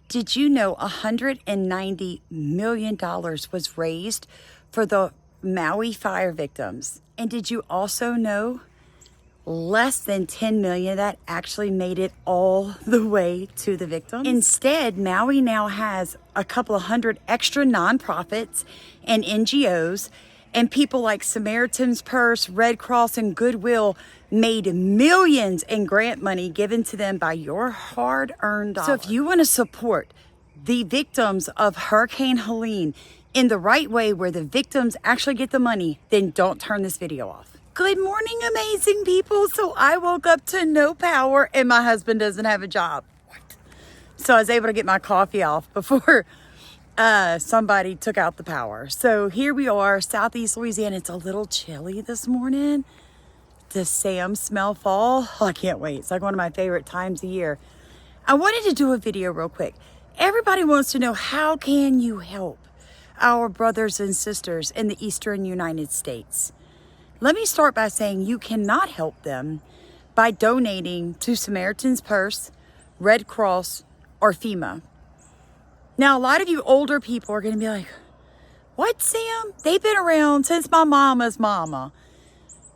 Did you know $190 million was raised for the Maui fire victims? And did you also know less than 10 million of that actually made it all the way to the victims? Instead, Maui now has a couple of hundred extra nonprofits and NGOs, and people like Samaritan's Purse, Red Cross, and Goodwill made millions in grant money given to them by your hard-earned dollars. So if you want to support the victims of Hurricane Helene in the right way, where the victims actually get the money, then don't turn this video off. Good morning, amazing people. So I woke up to no power and my husband doesn't have a job. What? So I was able to get my coffee off before somebody took out the power. So here we are, Southeast Louisiana. It's a little chilly this morning. Does Sam smell fall? Oh, I can't wait. It's like one of my favorite times of year. I wanted to do a video real quick. Everybody wants to know, how can you help our brothers and sisters in the Eastern United States? Let me start by saying you cannot help them by donating to Samaritan's Purse, Red Cross, or FEMA. Now, a lot of you older people are going to be like, what, Sam? They've been around since my mama's mama.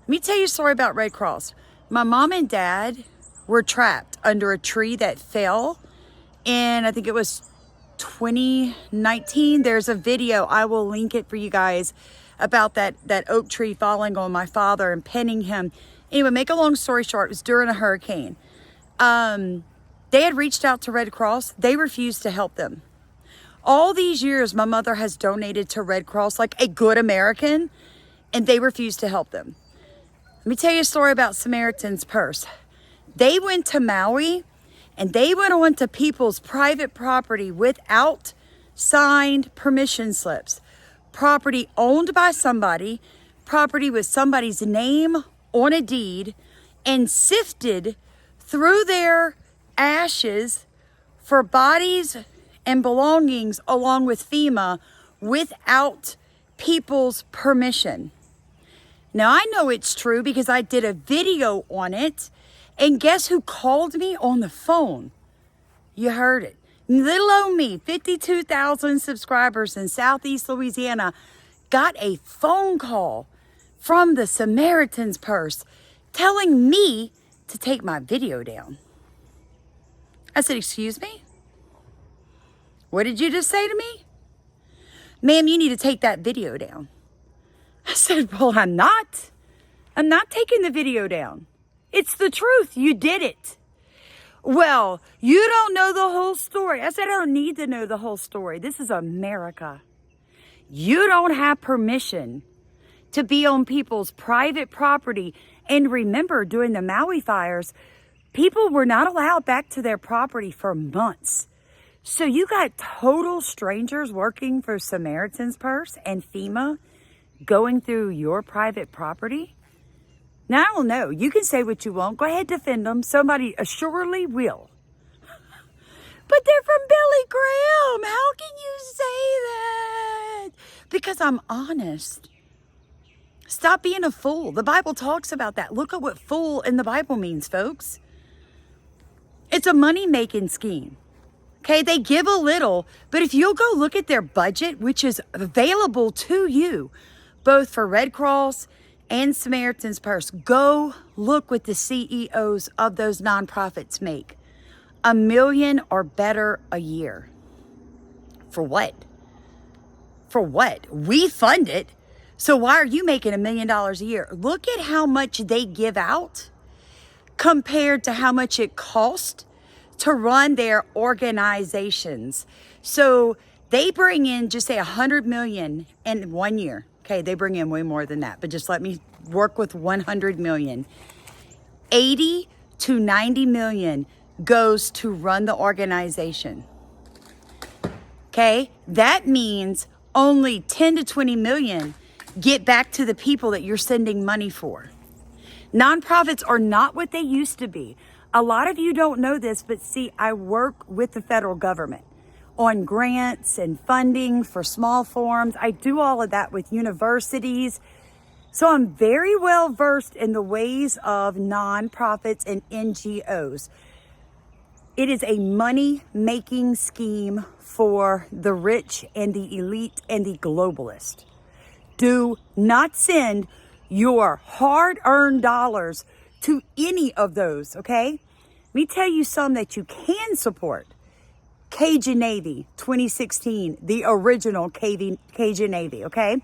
Let me tell you a story about Red Cross. My mom and dad were trapped under a tree that fell in, I think it was 2019. There's a video, I will link it for you guys, about that oak tree falling on my father and pinning him. Anyway, make a long story short, it was during a hurricane. They had reached out to Red Cross. They refused to help them. All these years, my mother has donated to Red Cross like a good American, and they refused to help them. Let me tell you a story about Samaritan's Purse. They went to Maui, and they went on to people's private property without signed permission slips. Property owned by somebody, property with somebody's name on a deed, and sifted through their ashes for bodies and belongings along with FEMA without people's permission. Now, I know it's true because I did a video on it, and guess who called me on the phone? You heard it. Little old me, 52,000 subscribers in Southeast Louisiana, got a phone call from the Samaritan's Purse telling me to take my video down. I said, excuse me? What did you just say to me? Ma'am, you need to take that video down. I said, well, I'm not. I'm not taking the video down. It's the truth. You did it. Well, you don't know the whole story. I said, I don't need to know the whole story. This is America. You don't have permission to be on people's private property. And remember, during the Maui fires, people were not allowed back to their property for months. So you got total strangers working for Samaritan's Purse and FEMA going through your private property? Now, I don't know. You can say what you want. Go ahead, defend them. Somebody assuredly will. But they're from Billy Graham. How can you say that? Because I'm honest. Stop being a fool. The Bible talks about that. Look at what fool in the Bible means, folks. It's a money-making scheme. Okay, they give a little, but if you'll go look at their budget, which is available to you, both for Red Cross and Samaritan's Purse, go look what the CEOs of those nonprofits make. $1 million or better a year. For what? For what? We fund it. So why are you making $1 million a year? Look at how much they give out compared to how much it costs to run their organizations. So they bring in, just say, 100 million in 1 year. Okay, they bring in way more than that, but just let me work with 100 million. 80 to 90 million goes to run the organization. Okay, that means only 10 to 20 million get back to the people that you're sending money for. Nonprofits are not what they used to be. A lot of you don't know this, but see, I work with the federal government on grants and funding for small forums. I do all of that with universities. So I'm very well versed in the ways of nonprofits and NGOs. It is a money-making scheme for the rich and the elite and the globalist. Do not send your hard-earned dollars to any of those, okay? Let me tell you some that you can support. Cajun Navy 2016, the original Cajun Navy, okay?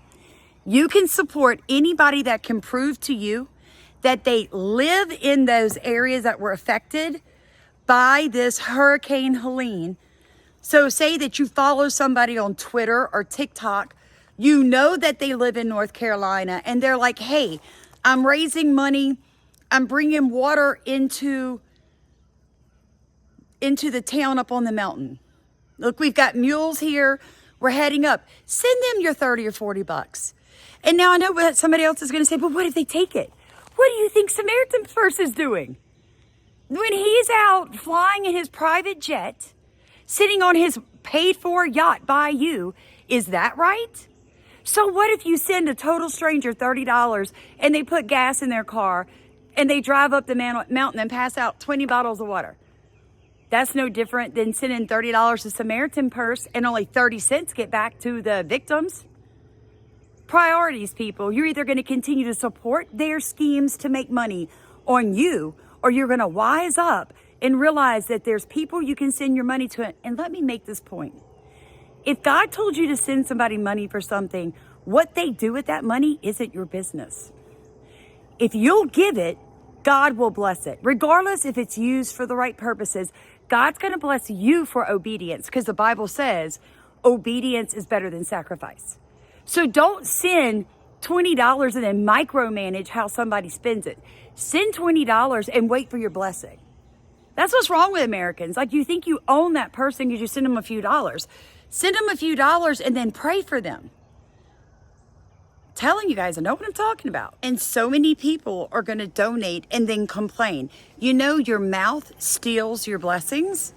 You can support anybody that can prove to you that they live in those areas that were affected by this Hurricane Helene. So say that you follow somebody on Twitter or TikTok, you know that they live in North Carolina, and they're like, hey, I'm raising money, I'm bringing water into the town up on the mountain. Look, we've got mules here, we're heading up. Send them your 30 or 40 bucks. And now I know what somebody else is gonna say, but what if they take it? What do you think Samaritan Purse is doing? When he's out flying in his private jet, sitting on his paid-for yacht by you, is that right? So what if you send a total stranger $30 and they put gas in their car and they drive up the mountain and pass out 20 bottles of water? That's no different than sending $30 to Samaritan Purse and only 30 cents get back to the victims. Priorities, people. You're either going to continue to support their schemes to make money on you, or you're going to wise up and realize that there's people you can send your money to. And let me make this point. If God told you to send somebody money for something, what they do with that money isn't your business. If you'll give it, God will bless it. Regardless if it's used for the right purposes, God's going to bless you for obedience, because the Bible says obedience is better than sacrifice. So don't send $20 and then micromanage how somebody spends it. Send $20 and wait for your blessing. That's what's wrong with Americans. Like, you think you own that person because you send them a few dollars. Send them a few dollars and then pray for them. I'm telling you guys, I know what I'm talking about. And so many people are going to donate and then complain. You know, your mouth steals your blessings.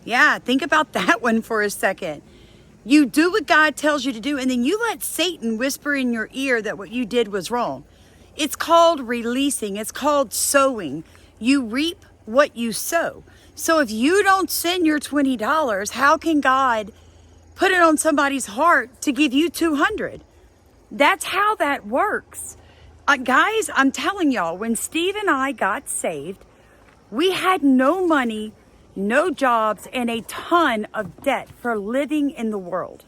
Yeah, think about that one for a second. You do what God tells you to do, and then you let Satan whisper in your ear that what you did was wrong. It's called releasing. It's called sowing. You reap what you sow. So if you don't send your $20, how can God put it on somebody's heart to give you $200? That's how that works. Guys, I'm telling y'all, when Steve and I got saved, we had no money, no jobs, and a ton of debt for living in the world.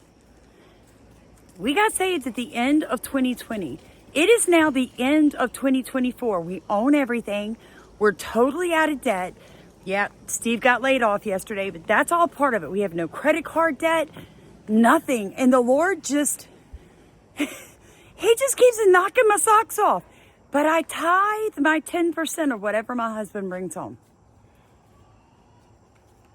We got saved at the end of 2020. It is now the end of 2024. We own everything. We're totally out of debt. Yeah, Steve got laid off yesterday, but that's all part of it. We have no credit card debt, nothing. And the Lord just, he just keeps knocking my socks off. But I tithe my 10% of whatever my husband brings home.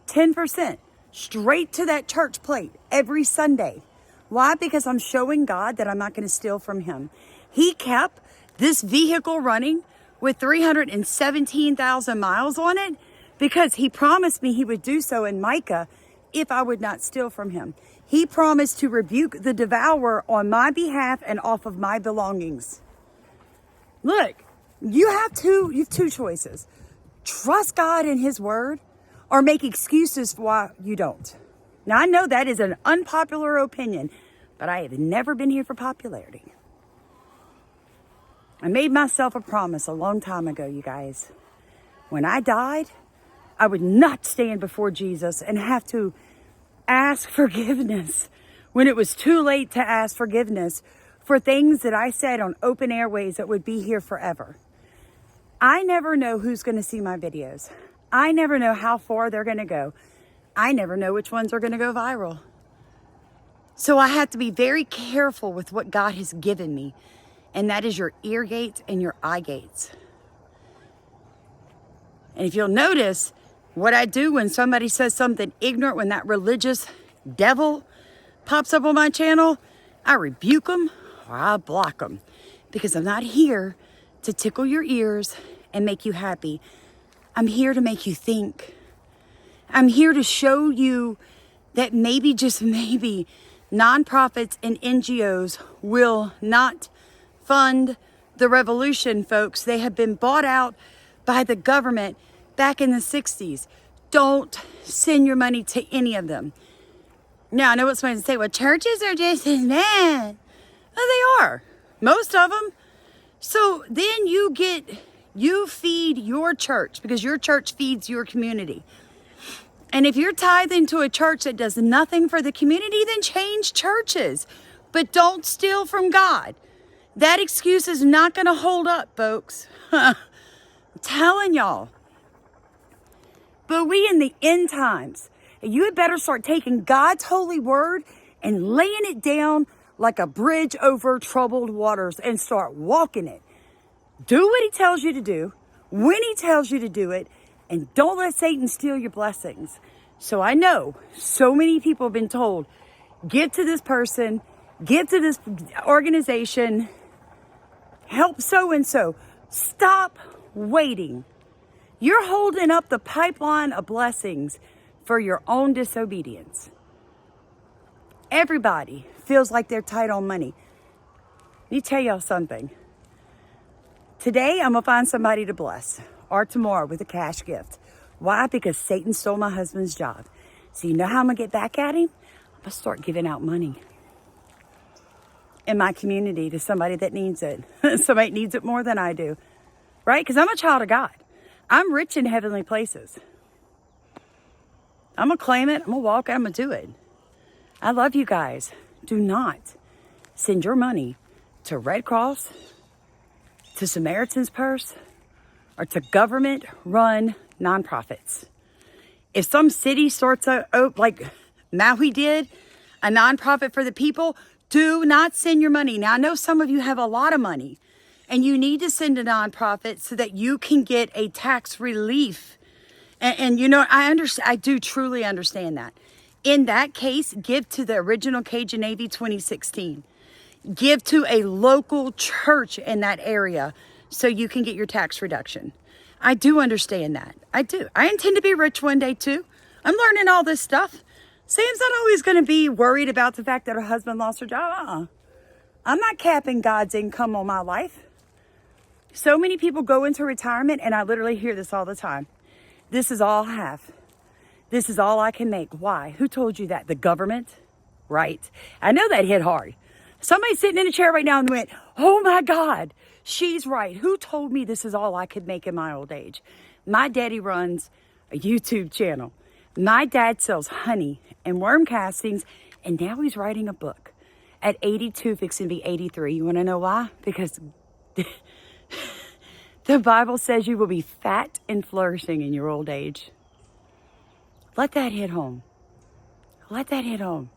10% straight to that church plate every Sunday. Why? Because I'm showing God that I'm not going to steal from him. He kept this vehicle running with 317,000 miles on it because he promised me he would do so in Micah if I would not steal from him. He promised to rebuke the devourer on my behalf and off of my belongings. Look, you have two choices. Trust God in his word, or make excuses for why you don't. Now, I know that is an unpopular opinion, but I have never been here for popularity. I made myself a promise a long time ago, you guys. When I died, I would not stand before Jesus and have to ask forgiveness when it was too late to ask forgiveness for things that I said on open airways that would be here forever. I never know who's going to see my videos. I never know how far they're going to go. I never know which ones are going to go viral. So I have to be very careful with what God has given me. And that is your ear gates and your eye gates. And if you'll notice what I do when somebody says something ignorant, when that religious devil pops up on my channel, I rebuke them or I block them. Because I'm not here to tickle your ears and make you happy. I'm here to make you think. I'm here to show you that maybe, just maybe, nonprofits and NGOs will not fund the revolution, folks. They have been bought out by the government back in the 60s. Don't send your money to any of them. Now, I know what somebody's going to say, well, churches are just as bad. Well, they are. Most of them. So then you feed your church, because your church feeds your community. And if you're tithing to a church that does nothing for the community, then change churches. But don't steal from God. That excuse is not going to hold up, folks. I'm telling y'all. But we in the end times, you had better start taking God's holy word and laying it down like a bridge over troubled waters and start walking it. Do what he tells you to do, when he tells you to do it, and don't let Satan steal your blessings. So I know so many people have been told, give to this person, give to this organization, help so-and-so. Stop waiting. You're holding up the pipeline of blessings for your own disobedience. Everybody feels like they're tight on money. Let me tell y'all something. Today, I'm going to find somebody to bless, or tomorrow with a cash gift. Why? Because Satan stole my husband's job. So you know how I'm going to get back at him? I'm going to start giving out money in my community to somebody that needs it. Somebody needs it more than I do, right? Because I'm a child of God. I'm rich in heavenly places. I'm going to claim it. I'm going to walk. I'm going to do it. I love you guys. Do not send your money to Red Cross, to Samaritan's Purse, or to government-run nonprofits. If some city starts like Maui did, a nonprofit for the people, do not send your money. Now, I know some of you have a lot of money, and you need to send a nonprofit so that you can get a tax relief. And you know, I do truly understand that. In that case, give to the original Cajun Navy 2016. Give to a local church in that area so you can get your tax reduction. I do understand that. I do. I intend to be rich one day too. I'm learning all this stuff. Sam's not always going to be worried about the fact that her husband lost her job. I'm not capping God's income on my life. So many people go into retirement, and I literally hear this all the time. This is all I have. This is all I can make. Why? Who told you that? The government? Right. I know that hit hard. Somebody's sitting in a chair right now and went, oh my God, she's right. Who told me this is all I could make in my old age? My daddy runs a YouTube channel. My dad sells honey and worm castings, and now he's writing a book at 82, fixing to be 83. You want to know why? Because the Bible says you will be fat and flourishing in your old age. Let that hit home. Let that hit home.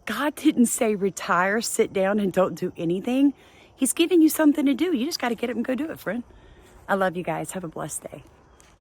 God didn't say retire, sit down, and don't do anything. He's giving you something to do. You just got to get up and go do it, friend. I love you guys. Have a blessed day.